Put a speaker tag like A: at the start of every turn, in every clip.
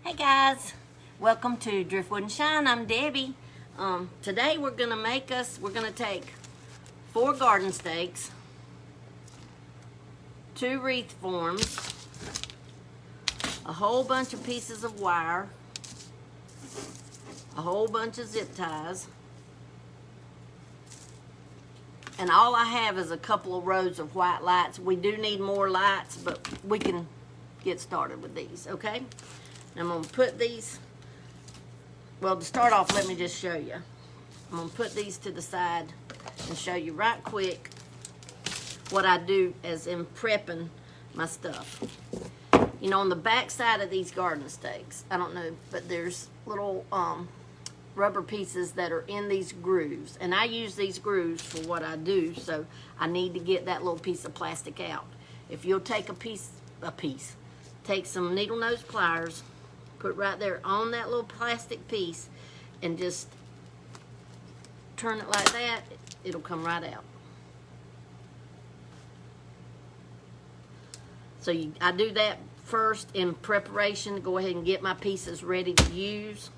A: Hey guys, welcome to Driftwood and Shine. I'm Debbie. Today we're gonna take 4 garden stakes, 2 wreath forms, a whole bunch of pieces of wire, a whole bunch of zip ties, and all I have is a couple of rows of white lights. We do need more lights, but we can get started with these, okay? I'm going to put these, well, to start off, let me just show you. I'm going to put these to the side and show you right quick what I do as in prepping my stuff. You know, on the back side of these garden stakes, I don't know, but there's little rubber pieces that are in these grooves. And I use these grooves for what I do, so I need to get that little piece of plastic out. If you'll take take some needle nose pliers, put right there on that little plastic piece and just turn it like that, it'll come right out. So I do that first in preparation to go ahead and get my pieces ready to use.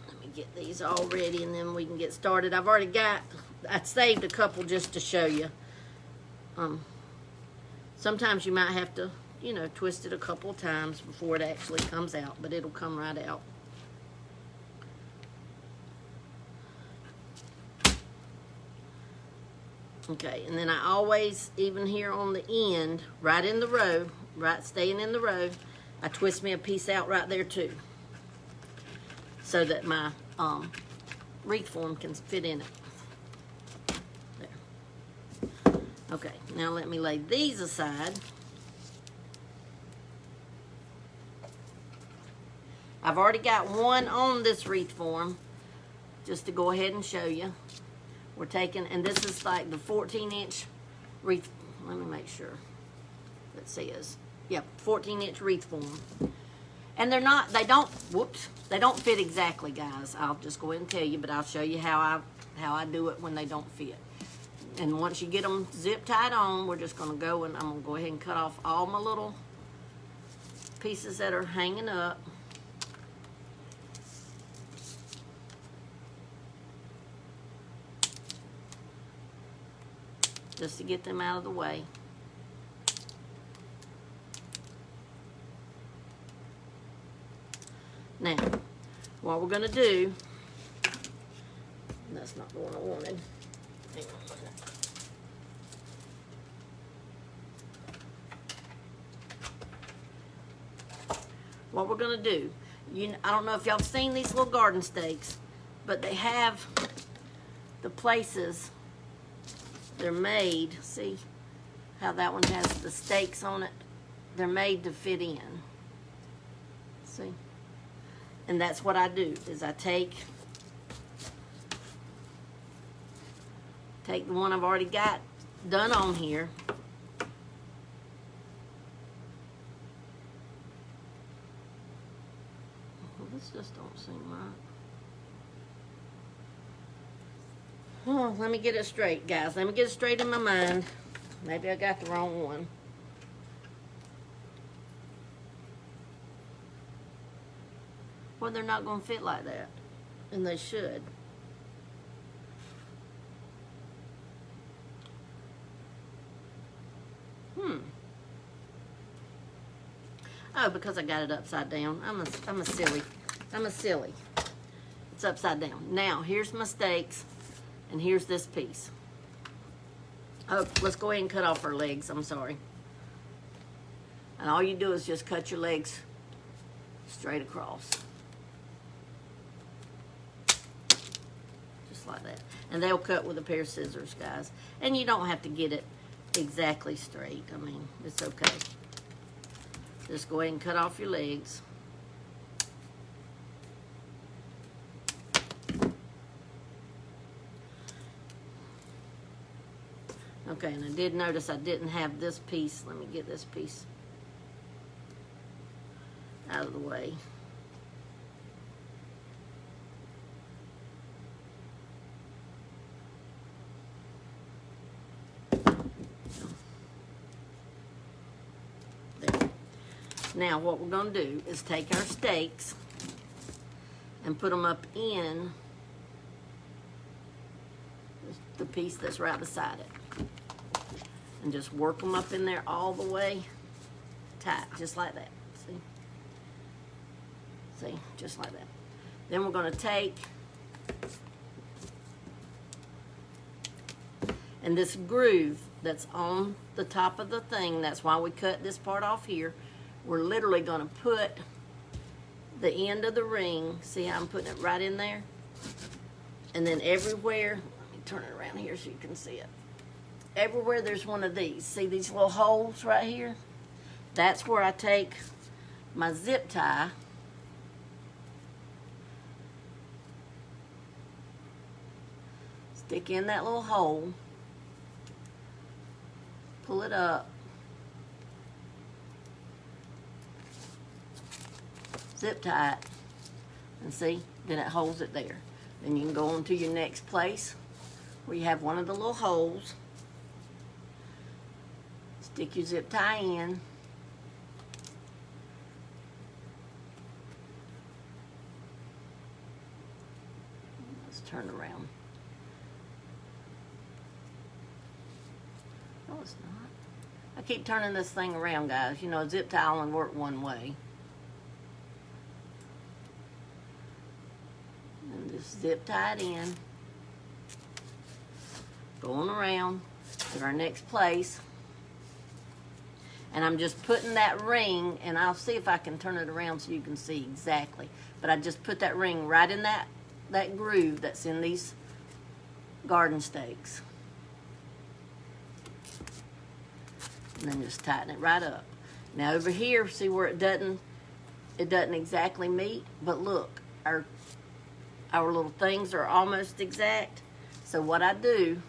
A: Let me get these all ready and then we can get started. I saved a couple just to show you. Sometimes you might have to, you know, twist it a couple of times before it actually comes out, but it'll come right out. Okay, and then I always, even here on the end, right in the row, staying in the row, I twist me a piece out right there too, so that my wreath form can fit in it. Okay, now let me lay these aside. I've already got one on this wreath form, just to go ahead and show you. We're taking, and this is like the 14-inch wreath. Let me make sure it says, yeah, 14-inch wreath form. And they don't fit exactly, guys. I'll just go ahead and tell you, but I'll show you how I do it when they don't fit. And once you get them zip tied on, we're just going to go and I'm going to go ahead and cut off all my little pieces that are hanging up. Just to get them out of the way. Now, what we're going to do, that's not the one I wanted. Hang on a minute. What we're going to do, I don't know if y'all have seen these little garden stakes, but they have the places they're made. See how that one has the stakes on it? They're made to fit in. See? And that's what I do, is I take the one I've already got done on here. Well, this just don't seem right. Oh, let me get it straight, guys. Let me get it straight in my mind. Maybe I got the wrong one. Well, they're not going to fit like that. And they should. Oh, because I got it upside down. I'm a silly. It's upside down. Now, here's my stakes, and here's this piece. Oh, let's go ahead and cut off our legs. I'm sorry. And all you do is just cut your legs straight across. Just like that. And they'll cut with a pair of scissors, guys. And you don't have to get it exactly straight. I mean, it's okay. Just go ahead and cut off your legs. Okay, and I did notice I didn't have this piece. Let me get this piece out of the way. now what we're going to do is take our stakes and put them up in the piece that's right beside it. And just work them up in there all the way tight, just like that. See? See, just like that. Then we're going to take, and this groove that's on the top of the thing, that's why we cut this part off here, we're literally going to put the end of the ring, see how I'm putting it right in there? And then everywhere, let me turn it around here so you can see it. Everywhere there's one of these, see these little holes right here? That's where I take my zip tie stick in that little hole, pull it up, zip tie it, and see, then it holds it there. Then you can go on to your next place where you have one of the little holes, stick your zip tie in, let's turn around. No, it's not. I keep turning this thing around, guys. You know, zip tie only work one way. And just zip tie it in. Going around to our next place. And I'm just putting that ring, and I'll see if I can turn it around so you can see exactly. But I just put that ring right in that groove that's in these garden stakes. And then just tighten it right up. Now over here, see where it doesn't exactly meet, but look, our little things are almost exact. So what I do,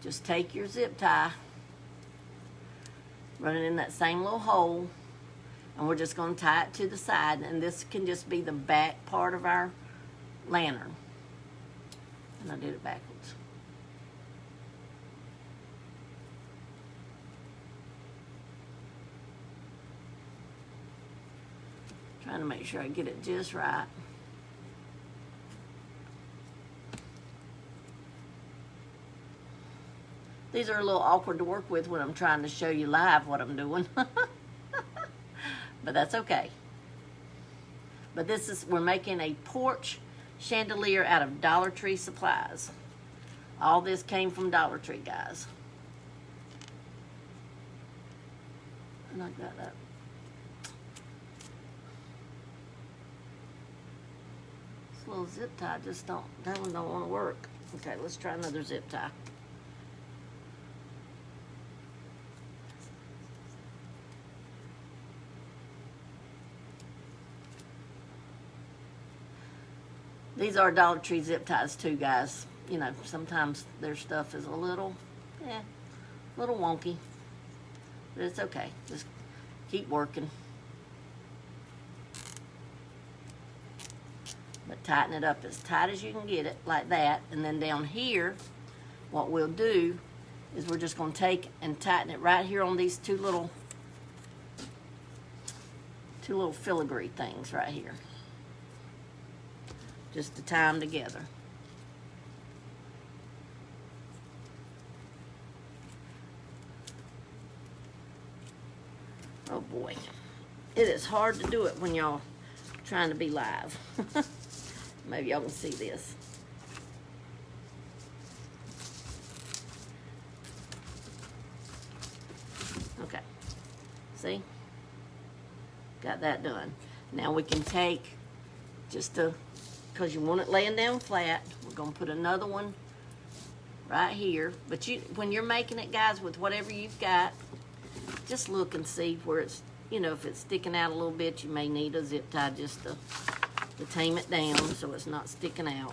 A: just take your zip tie, run it in that same little hole, and we're just going to tie it to the side, and this can just be the back part of our lantern. And I did it backwards. Trying to make sure I get it just right. These are a little awkward to work with when I'm trying to show you live what I'm doing. But that's okay. But we're making a porch chandelier out of Dollar Tree supplies. All this came from Dollar Tree, guys. And I got that. This little zip tie that one don't want to work. Okay, let's try another zip tie. These are Dollar Tree zip ties too, guys. You know, sometimes their stuff is a little wonky. But it's okay. Just keep working. But tighten it up as tight as you can get it, like that. And then down here, what we'll do is we're just going to take and tighten it right here on these two little filigree things right here. Just to tie them together. Oh boy, it is hard to do it when y'all trying to be live. Maybe y'all can see this. Okay, see? Got that done. Now we can take because you want it laying down flat, we're going to put another one right here. But when you're making it, guys, with whatever you've got, just look and see where it's, you know, if it's sticking out a little bit, you may need a zip tie just to tame it down so it's not sticking out.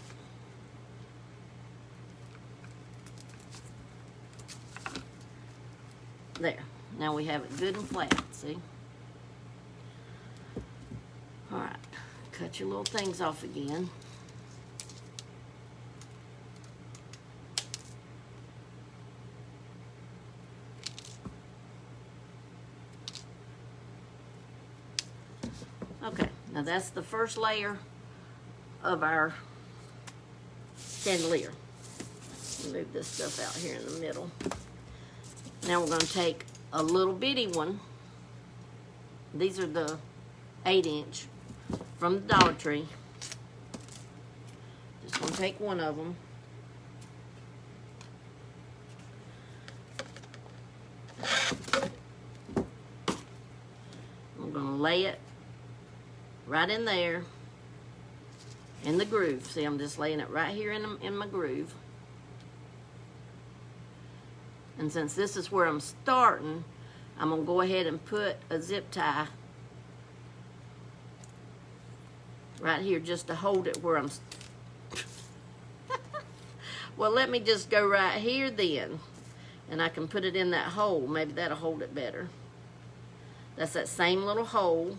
A: There. Now we have it good and flat, see? All right. Cut your little things off again. Now that's the first layer of our chandelier. Move this stuff out here in the middle. Now we're going to take a little bitty one. These are the 8-inch from the Dollar Tree. Just going to take one of them. I'm going to lay it right in there in the groove. See, I'm just laying it right here in my groove. And since this is where I'm starting, I'm going to go ahead and put a zip tie right here just to hold it where I'm... Well, let me just go right here then. And I can put it in that hole. Maybe that'll hold it better. That's that same little hole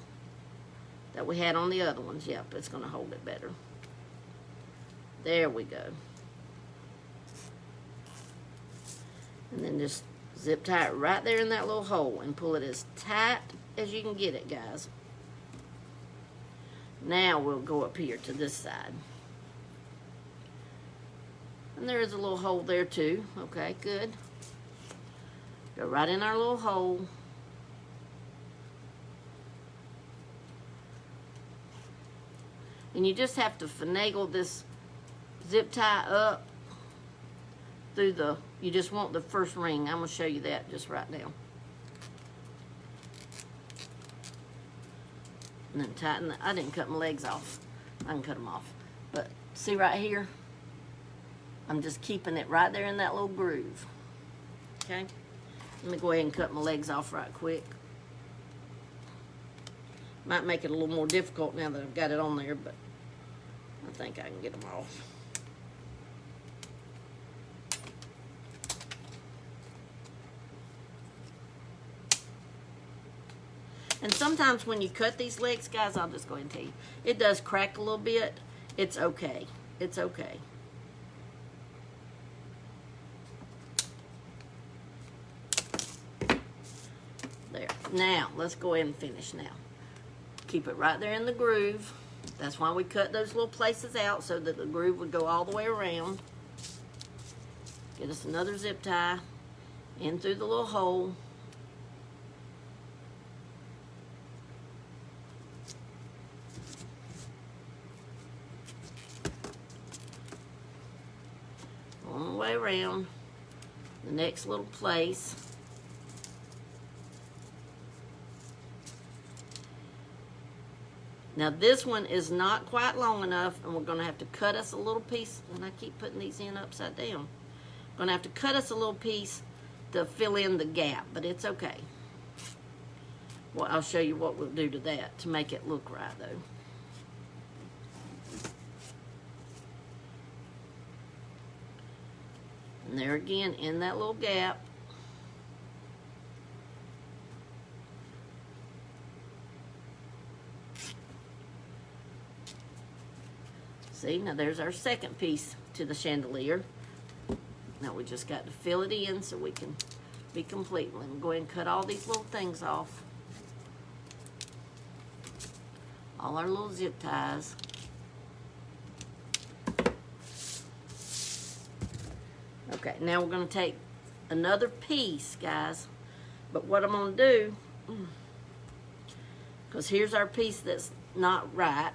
A: that we had on the other ones. Yep, it's going to hold it better. There we go. And then just zip tie it right there in that little hole and pull it as tight as you can get it, guys. Now we'll go up here to this side. And there is a little hole there too. Okay, good. Go right in our little hole. And you just have to finagle this zip tie up through the, you just want the first ring. I'm going to show you that just right now. And then tighten I didn't cut my legs off. I can cut them off. But see right here? I'm just keeping it right there in that little groove. Okay? Let me go ahead and cut my legs off right quick. Might make it a little more difficult now that I've got it on there, but I think I can get them off. And sometimes when you cut these legs, guys, I'll just go ahead and tell you, it does crack a little bit. It's okay. It's okay. There. Now, let's go ahead and finish now. Keep it right there in the groove. That's why we cut those little places out, so that the groove would go all the way around. Get us another zip tie in through the little hole. On the way around the next little place. Now this one is not quite long enough, and we're going to have to cut us a little piece. And I keep putting these in upside down. Going to have to cut us a little piece to fill in the gap, but it's okay. Well, I'll show you what we'll do to that to make it look right, though. And there again, in that little gap. See, now there's our second piece to the chandelier. Now we just got to fill it in so we can be complete. Let me go ahead and cut all these little things off. All our little zip ties. Okay, now we're going to take another piece, guys. But what I'm going to do, because here's our piece that's not right,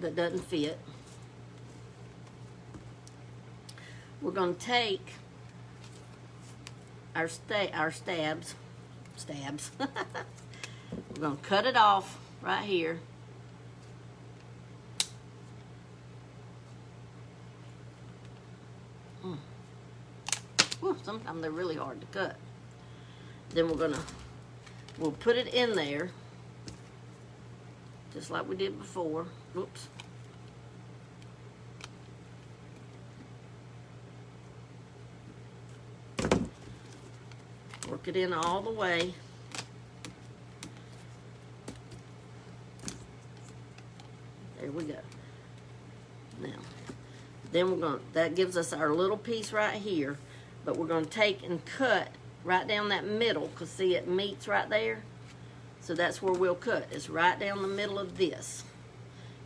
A: that doesn't fit. We're going to take our stabs. We're going to cut it off right here. Whew, sometimes they're really hard to cut. Then we'll put it in there, just like we did before. Whoops. Work it in all the way. There we go. Now, then that gives us our little piece right here, but we're going to take and cut right down that middle, because see, it meets right there. So that's where we'll cut. It's right down the middle of this.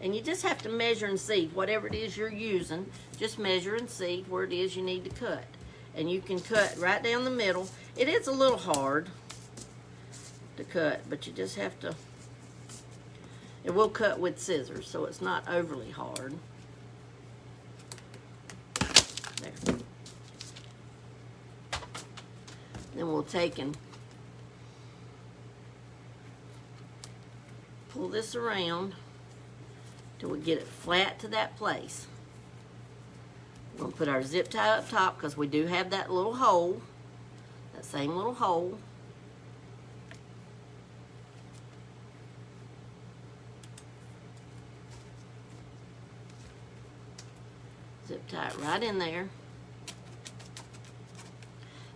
A: And you just have to measure and see whatever it is you're using. Just measure and see where it is you need to cut. And you can cut right down the middle. It is a little hard to cut, but you just have to. It will cut with scissors, so it's not overly hard. There. Then we'll take and pull this around till we get it flat to that place. We're going to put our zip tie up top because we do have that little hole, that same little hole. Zip tie it right in there.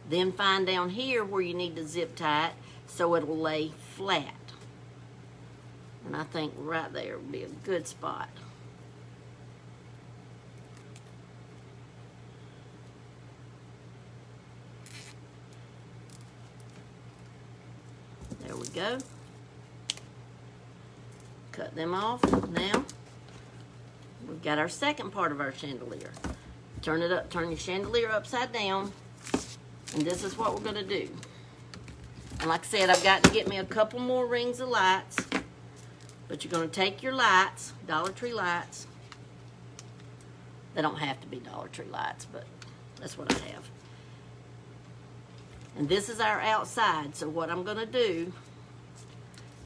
A: Then find down here where you need to zip tie it so it'll lay flat. And I think right there would be a good spot. There we go. Cut them off. Now, we've got our second part of our chandelier. Turn it up, turn your chandelier upside down. And this is what we're going to do. And like I said, I've got to get me a couple more rings of lights. But you're going to take your lights, Dollar Tree lights. They don't have to be Dollar Tree lights, but that's what I have. And this is our outside. So what I'm going to do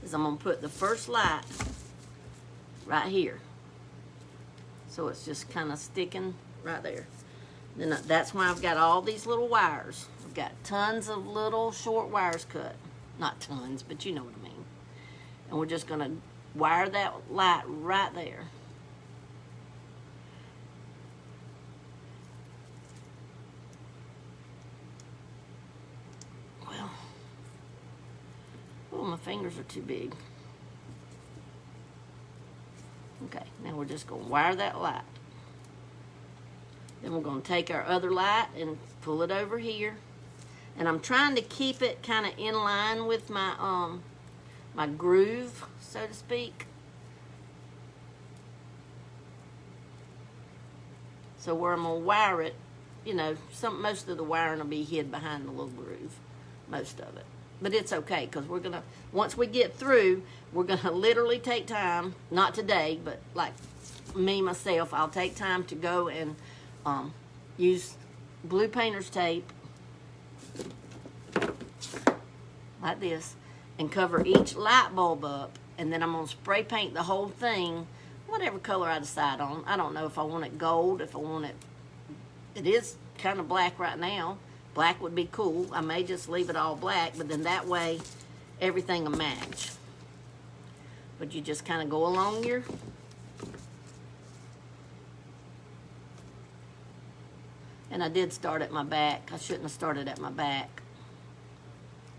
A: is I'm going to put the first light right here. So it's just kind of sticking right there. Then that's why I've got all these little wires. I've got tons of little short wires cut. Not tons, but you know what I mean. And we're just going to wire that light right there. Well, oh, my fingers are too big. Okay, now we're just going to wire that light. Then we're going to take our other light and pull it over here. And I'm trying to keep it kind of in line with my my groove, so to speak. So where I'm going to wire it, you know, most of the wiring will be hid behind the little groove, most of it. But it's okay, because we're going to, once we get through, we're going to literally take time, not today, but like me, myself, I'll take time to go and use blue painter's tape, like this, and cover each light bulb up, and then I'm going to spray paint the whole thing, whatever color I decide on. I don't know if I want it gold, if I want it, it is kind of black right now. Black would be cool. I may just leave it all black, but then that way everything will match. But you just kind of go along your, and I did start at my back. I shouldn't have started at my back,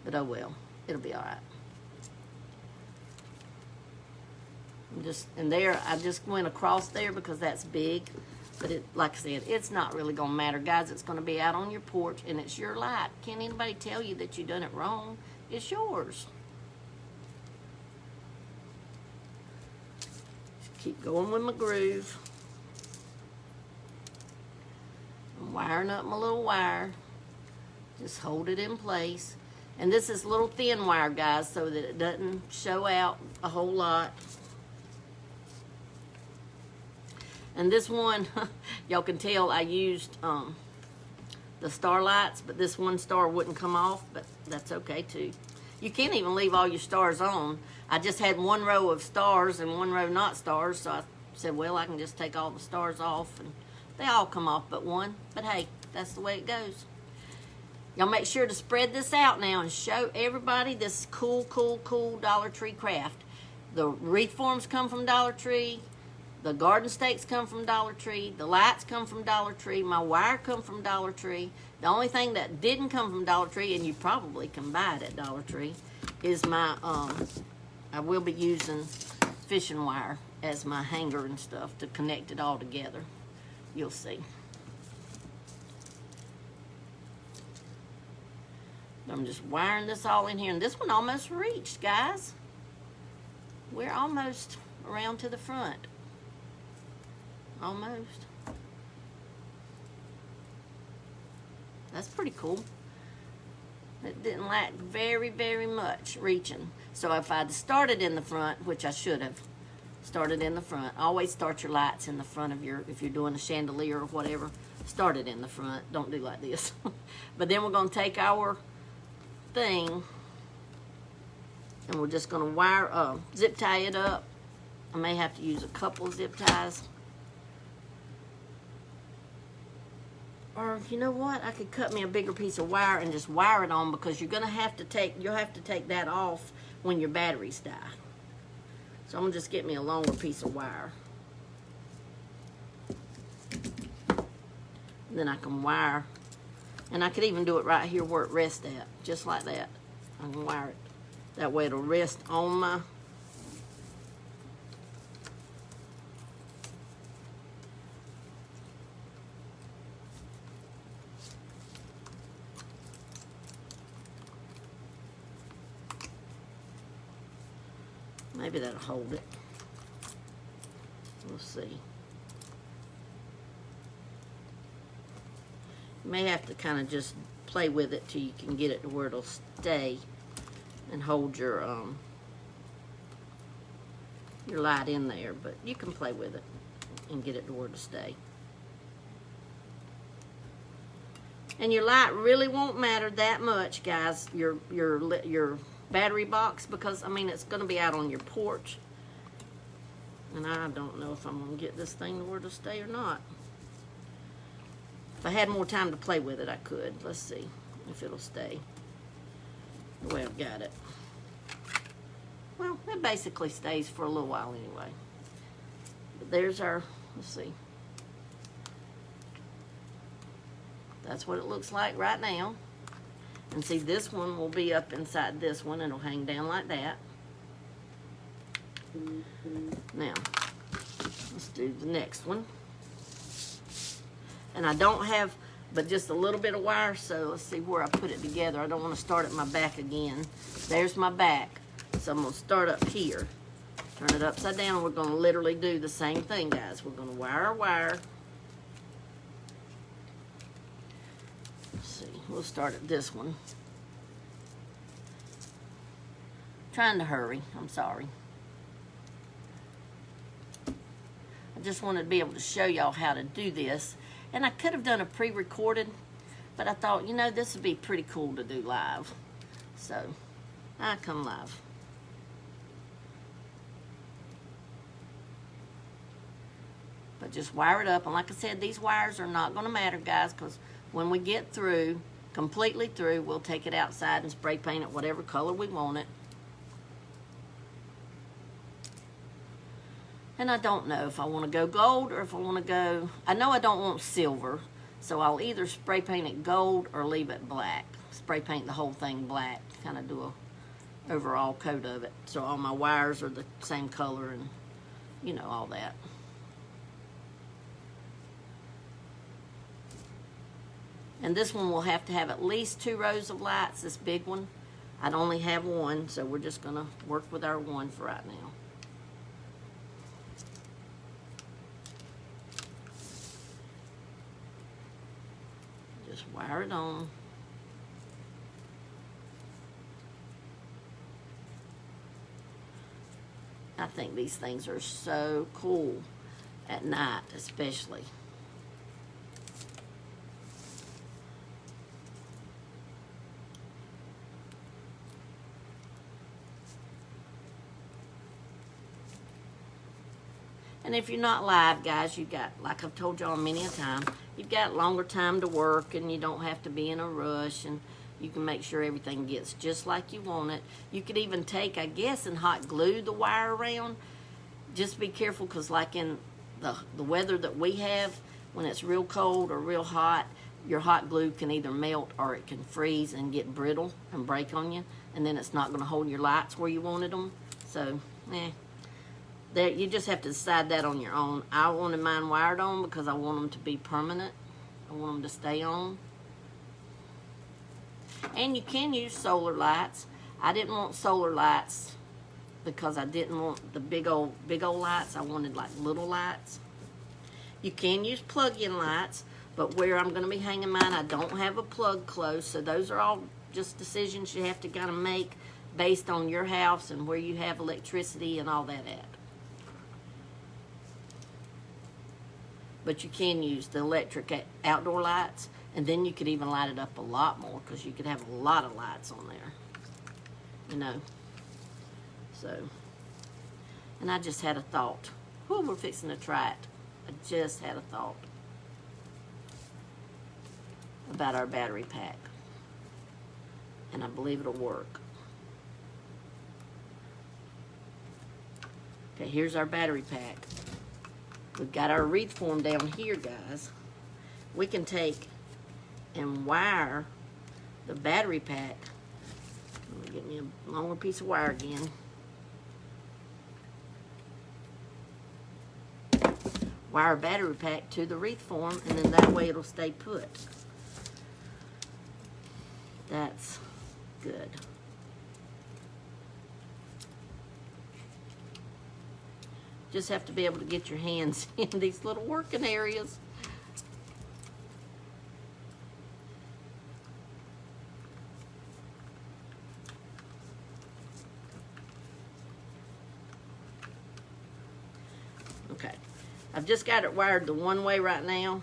A: but oh well, it'll be all right. And there, I just went across there because that's big. But it, like I said, it's not really going to matter. Guys, it's going to be out on your porch, and it's your light. Can't anybody tell you that you done it wrong? It's yours. Just keep going with my groove. I'm wiring up my little wire. Just hold it in place. And this is little thin wire, guys, so that it doesn't show out a whole lot. And this one, y'all can tell I used the star lights, but this one star wouldn't come off, but that's okay too. You can't even leave all your stars on. I just had one row of stars and one row not stars, so I said, well, I can just take all the stars off, and they all come off but one. But hey, that's the way it goes. Y'all make sure to spread this out now and show everybody this cool, cool, cool Dollar Tree craft. The wreath forms come from Dollar Tree. The garden stakes come from Dollar Tree. The lights come from Dollar Tree. My wire come from Dollar Tree. The only thing that didn't come from Dollar Tree, and you probably can buy it at Dollar Tree, is my, I will be using fishing wire as my hanger and stuff to connect it all together. You'll see. I'm just wiring this all in here. And this one almost reached, guys. We're almost around to the front. almost. That's pretty cool. It didn't lack very, very much reaching. So if I'd started in the front, which I should have started in the front, always start your lights in the front of your, if you're doing a chandelier or whatever, start it in the front. Don't do like this. But then we're going to take our thing and we're just going to wire, zip tie it up. I may have to use a couple zip ties. Or you know what? I could cut me a bigger piece of wire and just wire it on, because you're gonna have to take, you'll have to take that off when your batteries die. So I'm gonna just get me a longer piece of wire. And then I can wire, and I could even do it right here where it rests at, just like that. I can wire it. That way it'll rest on my maybe that'll hold it. We'll see. You may have to kind of just play with it till you can get it to where it'll stay and hold your light in there, but you can play with it and get it to where to stay. And your light really won't matter that much, guys, your battery box, because I mean it's going to be out on your porch, and I don't know if I'm going to get this thing to where to stay or not. If I had more time to play with it, I could. Let's see if it'll stay the way I've got it. Well, it basically stays for a little while anyway. But there's our, let's see. That's what it looks like right now. And see, this one will be up inside this one, and it'll hang down like that. Now, let's do the next one. And I don't have but just a little bit of wire, so let's see where I put it together. I don't want to start at my back again. There's my back. So I'm going to start up here. Turn it upside down. We're going to literally do the same thing, guys. We're going to wire our wire. Let's see. We'll start at this one. Trying to hurry. I'm sorry. I just wanted to be able to show y'all how to do this. And I could have done a pre-recorded, but I thought, you know, this would be pretty cool to do live. So, I come live. But just wire it up. And like I said, these wires are not going to matter, guys, because when we get through, completely through, we'll take it outside and spray paint it whatever color we want it. And I don't know if I want to go gold or if I want to go, I know I don't want silver, so I'll either spray paint it gold or leave it black. Spray paint the whole thing black, kind of do a overall coat of it, so all my wires are the same color and, you know, all that. And this one will have to have at least 2 rows of lights, this big one. I'd only have one, so we're just going to work with our one for right now. Just wire it on. I think these things are so cool at night, especially. And if you're not live, guys, you've got, like I've told y'all many a time, you've got longer time to work, and you don't have to be in a rush, and you can make sure everything gets just like you want it. You could even take, I guess, and hot glue the wire around. Just be careful, because like in the weather that we have, when it's real cold or real hot, your hot glue can either melt or it can freeze and get brittle and break on you, and then it's not going to hold your lights where you wanted them. So, there, you just have to decide that on your own. I wanted mine wired on because I want them to be permanent. I want them to stay on. And you can use solar lights. I didn't want solar lights because I didn't want the big old lights. I wanted like little lights. You can use plug-in lights, but where I'm going to be hanging mine, I don't have a plug close, so those are all just decisions you have to kind of make based on your house and where you have electricity and all that at. But you can use the electric outdoor lights, and then you could even light it up a lot more because you could have a lot of lights on there, you know. So, and I just had a thought. Whew, we're fixing to try it. I just had a thought about our battery pack, and I believe it'll work. Okay, here's our battery pack. We've got our wreath form down here, guys. We can take and wire the battery pack. Let me get me a longer piece of wire again. Wire a battery pack to the wreath form, and then that way it'll stay put. That's good. Just have to be able to get your hands in these little working areas. Okay, I've just got it wired the one way right now.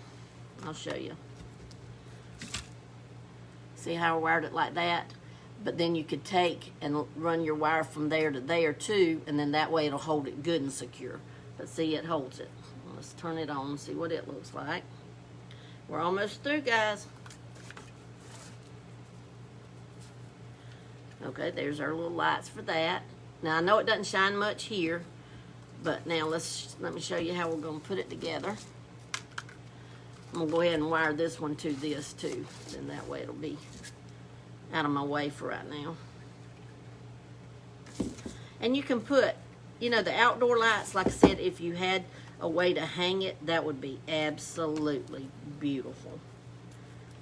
A: I'll show you. See how I wired it like that? But then you could take and run your wire from there to there too, and then that way it'll hold it good and secure. But see, it holds it. Let's turn it on and see what it looks like. We're almost through, guys. Okay, there's our little lights for that. Now I know it doesn't shine much here, but now let me show you how we're going to put it together. I'm going to go ahead and wire this one to this too. Then that way it'll be out of my way for right now. And you can put, you know, the outdoor lights, like I said, if you had a way to hang it, that would be absolutely beautiful.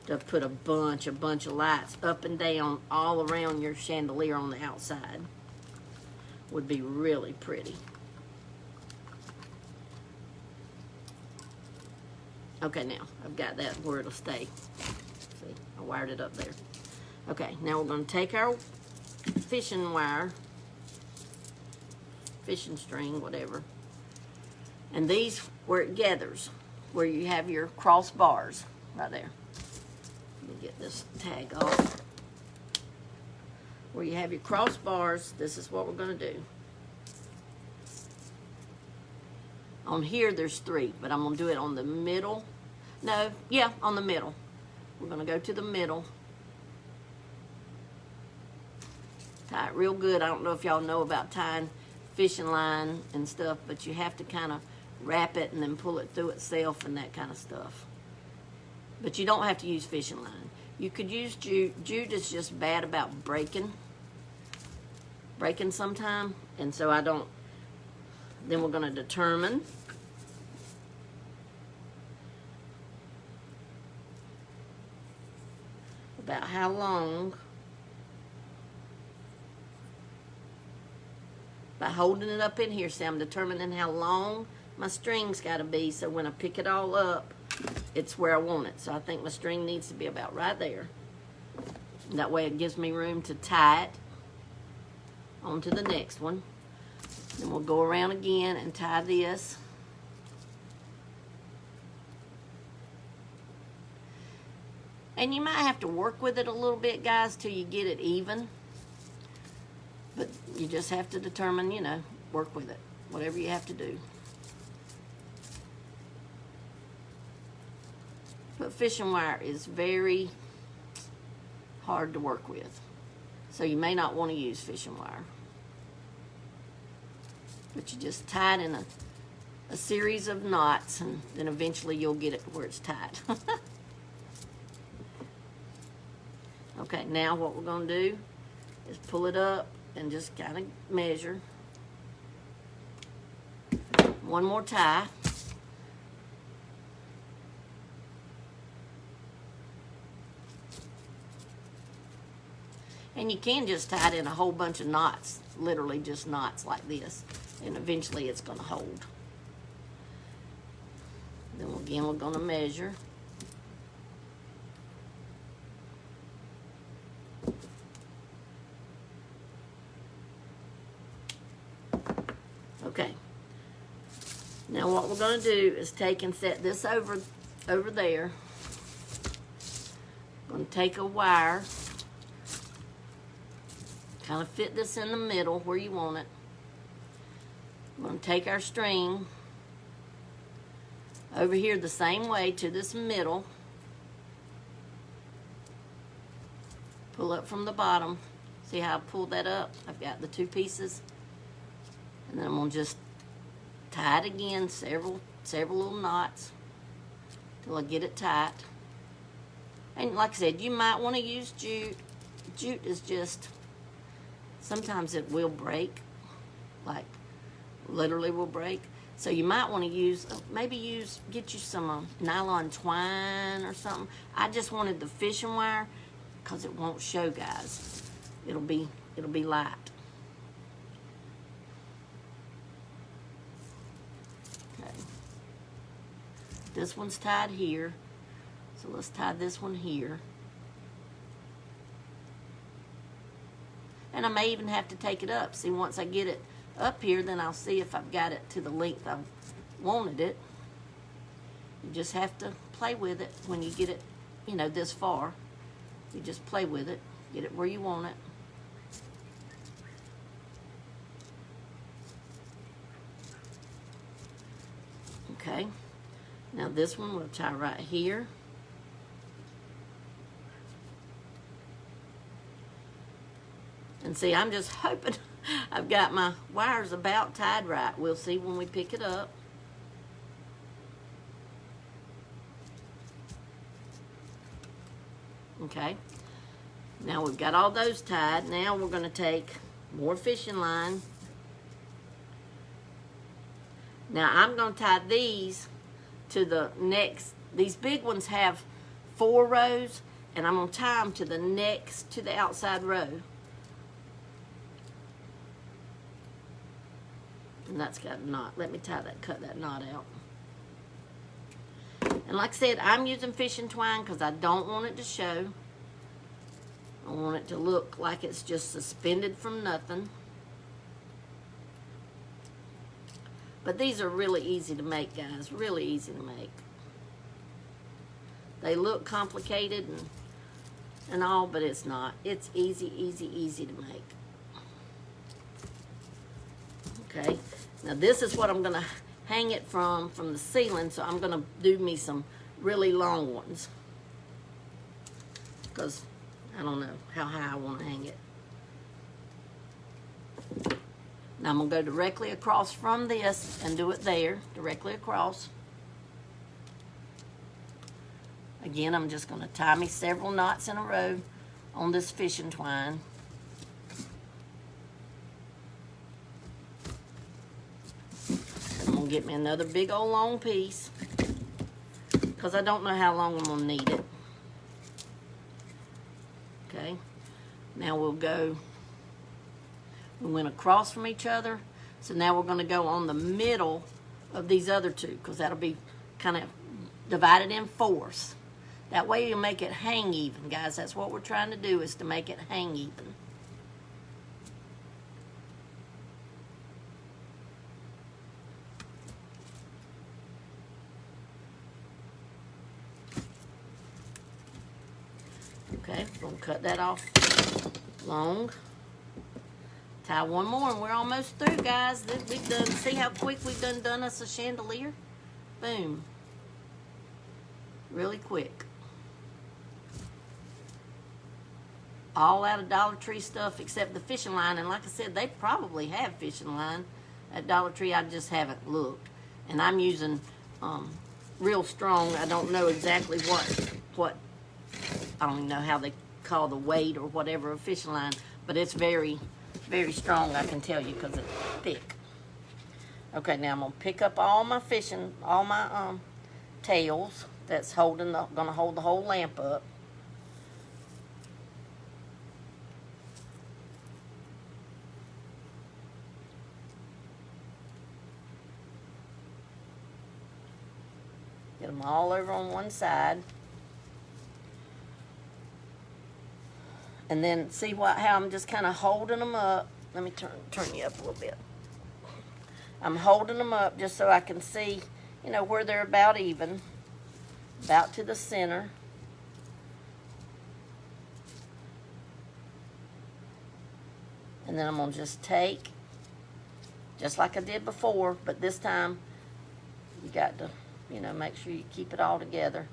A: To put a bunch of lights up and down all around your chandelier on the outside would be really pretty. Okay, now I've got that where it'll stay. See, I wired it up there. Okay, now we're going to take our fishing wire, fishing string, whatever, and these where it gathers, where you have your cross bars right there. Let me get this tag off. Where you have your cross bars, this is what we're going to do. On here there's 3, but I'm going to do it on the middle. No, yeah, on the middle. We're going to go to the middle. Tie it real good. I don't know if y'all know about tying fishing line and stuff, but you have to kind of wrap it and then pull it through itself and that kind of stuff. But you don't have to use fishing line. You could use jute. Jute is just bad about breaking sometime, and so I don't. Then we're going to determine about how long, by holding it up in here. See, I'm determining how long my string's got to be, so when I pick it all up, it's where I want it. So I think my string needs to be about right there. And that way it gives me room to tie it onto the next one. Then we'll go around again and tie this. And you might have to work with it a little bit, guys, till you get it even. But you just have to determine, you know, work with it. Whatever you have to do. But fishing wire is very hard to work with. So you may not want to use fishing wire. But you just tie it in a series of knots, and then eventually you'll get it to where it's tied. Okay, now what we're going to do is pull it up and just kind of measure. One more tie. And you can just tie it in a whole bunch of knots, literally just knots like this, and eventually it's going to hold. Then again, we're going to measure. Okay. Now what we're going to do is take and set this over there. I'm going to take a wire, kind of fit this in the middle where you want it. I'm going to take our string over here the same way to this middle. Pull up from the bottom. See how I pulled that up? I've got the two pieces. And then I'm going to just tie it again, several little knots till I get it tight. And like I said, you might want to use jute. Jute is just, sometimes it will break, like literally will break. So you might want to use, get you some nylon twine or something. I just wanted the fishing wire because it won't show, guys. It'll be light. Okay. This one's tied here. So let's tie this one here. And I may even have to take it up. See, once I get it up here, then I'll see if I've got it to the length I wanted it. You just have to play with it when you get it, you know, this far. You just play with it, get it where you want it. Okay, now this one we'll tie right here. And see, I'm just hoping I've got my wires about tied right. We'll see when we pick it up. Okay, now we've got all those tied. Now we're going to take more fishing line. Now I'm going to tie these to the next. These big ones have 4 rows, and I'm going to tie them to the next, to the outside row. And that's got a knot. Let me cut that knot out. And like I said, I'm using fishing twine because I don't want it to show. I want it to look like it's just suspended from nothing. But these are really easy to make, guys. Really easy to make. They look complicated and all, but it's not. It's easy, easy, easy to make. Okay. Now this is what I'm going to hang it from the ceiling, so I'm going to do me some really long ones. Because I don't know how high I want to hang it. Now I'm going to go directly across from this and do it there, directly across. Again, I'm just going to tie me several knots in a row on this fishing twine. I'm going to get me another big old long piece because I don't know how long I'm going to need it. Okay, now we'll go. We went across from each other, so now we're going to go on the middle of these other two because that'll be kind of divided in fourths. That way you make it hang even, guys. That's what we're trying to do, is to make it hang even. Okay, we'll cut that off long. Tie one more and we're almost through, guys. We've done, see how quick we've done us a chandelier? Boom. Really quick. All out of Dollar Tree stuff except the fishing line. And like I said, they probably have fishing line at Dollar Tree. I just haven't looked. And I'm using real strong. I don't know exactly what I don't even know how they call the weight or whatever of fishing line, but it's very, very strong, I can tell you, because it's thick. Okay, now I'm gonna pick up all my tails that's gonna hold the whole lamp up. Get them all over on one side. And then see how I'm just kind of holding them up. Let me turn you up a little bit. I'm holding them up just so I can see, you know, where they're about even. About to the center. And then I'm going to just take, just like I did before, but this time you got to, you know, make sure you keep it all together.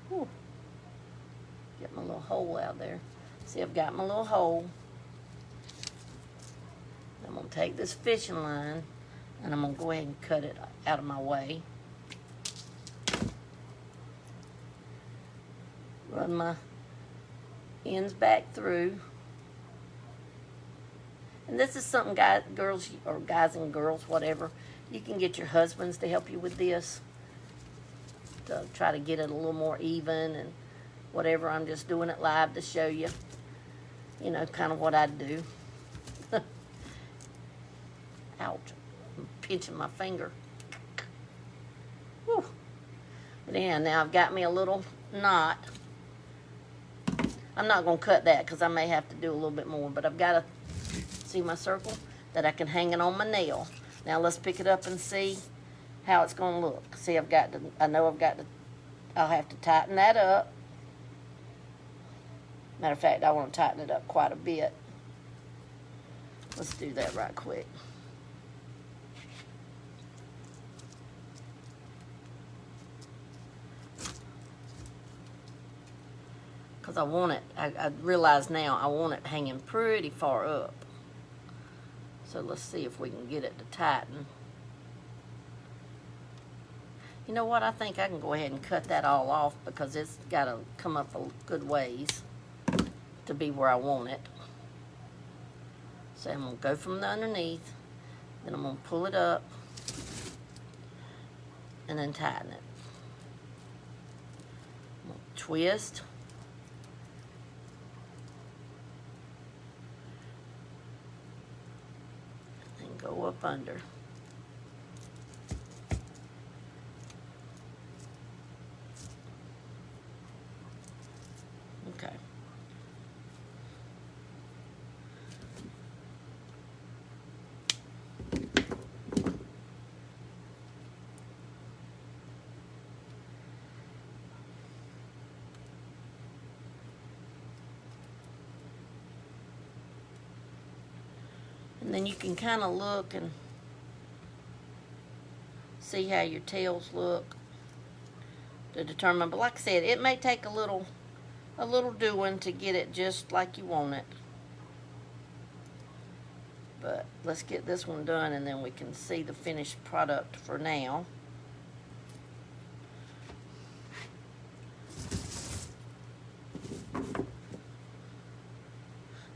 A: Whew. Get my little hole out there. See, I've got my little hole. I'm going to take this fishing line and I'm going to go ahead and cut it out of my way. Run my ends back through. And this is something girls and girls, whatever, you can get your husbands to help you with this. To try to get it a little more even and whatever. I'm just doing it live to show you, you know, kind of what I do. Ouch. I'm pinching my finger. Whew. But yeah, now I've got me a little knot. I'm not going to cut that because I may have to do a little bit more, but I've got to see my circle that I can hang it on my nail. Now let's pick it up and see how it's going to look. See, I know I'll have to tighten that up. Matter of fact, I want to tighten it up quite a bit. Let's do that right quick. Because I want it, I realize now I want it hanging pretty far up. So let's see if we can get it to tighten. You know what, I think I can go ahead and cut that all off because it's got to come up a good ways to be where I want it. So I'm going to go from the underneath, then I'm going to pull it up and then tighten it. I'm going to twist. And go up under. Okay. And then you can kind of look and see how your tails look to determine. But like I said, it may take a little doing to get it just like you want it. But let's get this one done and then we can see the finished product for now.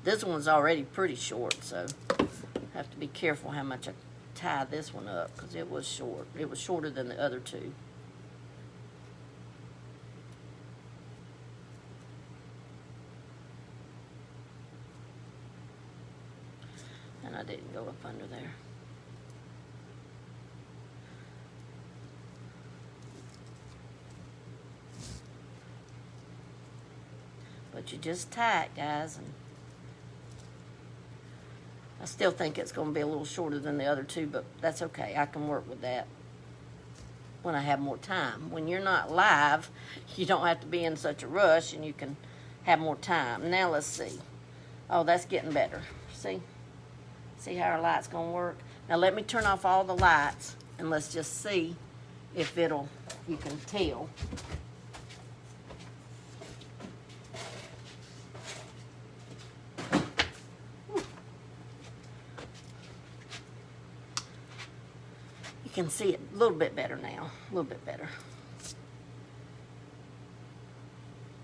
A: This one's already pretty short, so I have to be careful how much I tie this one up because it was short. It was shorter than the other two. And I didn't go up under there. But you just tie it, guys, and I still think it's going to be a little shorter than the other two, but that's okay. I can work with that when I have more time. When you're not live, you don't have to be in such a rush, and you can have more time. Now let's see. Oh, that's getting better. See? See how our light's going to work? Now let me turn off all the lights, and let's just see if you can tell. You can see it a little bit better now. A little bit better.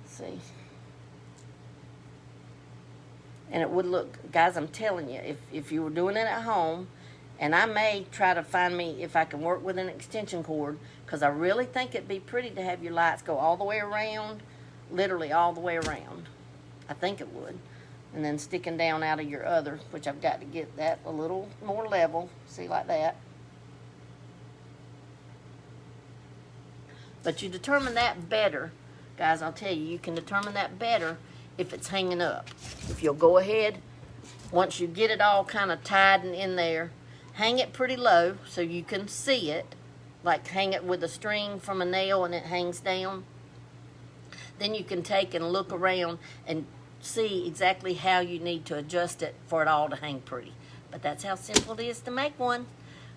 A: See? And it would look, guys, I'm telling you, if you were doing it at home, and I may try to find me if I can work with an extension cord, because I really think it'd be pretty to have your lights go all the way around, literally all the way around. I think it would. and then sticking down out of your other, which I've got to get that a little more level. See, like that. But you determine that better, guys, I'll tell you, you can determine that better if it's hanging up. If you'll go ahead, once you get it all kind of tied and in there, hang it pretty low so you can see it, like hang it with a string from a nail and it hangs down. Then you can take and look around and see exactly how you need to adjust it for it all to hang pretty. But that's how simple it is to make one.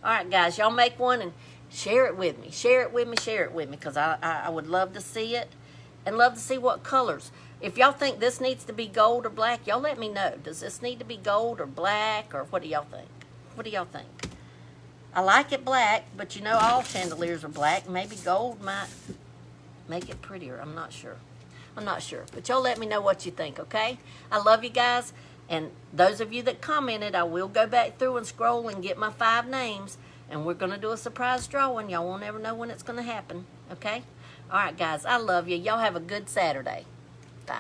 A: All right, guys, y'all make one and share it with me. Share it with me, share it with me, because I would love to see it and love to see what colors. If y'all think this needs to be gold or black, y'all let me know. Does this need to be gold or black, or what do y'all think? What do y'all think? I like it black, but you know all chandeliers are black. Maybe gold might make it prettier. I'm not sure. I'm not sure. But y'all let me know what you think, okay? I love you guys. And those of you that commented, I will go back through and scroll and get my 5 names. And we're going to do a surprise drawing. Y'all won't ever know when it's going to happen, okay? All right, guys, I love you. Y'all have a good Saturday. Bye.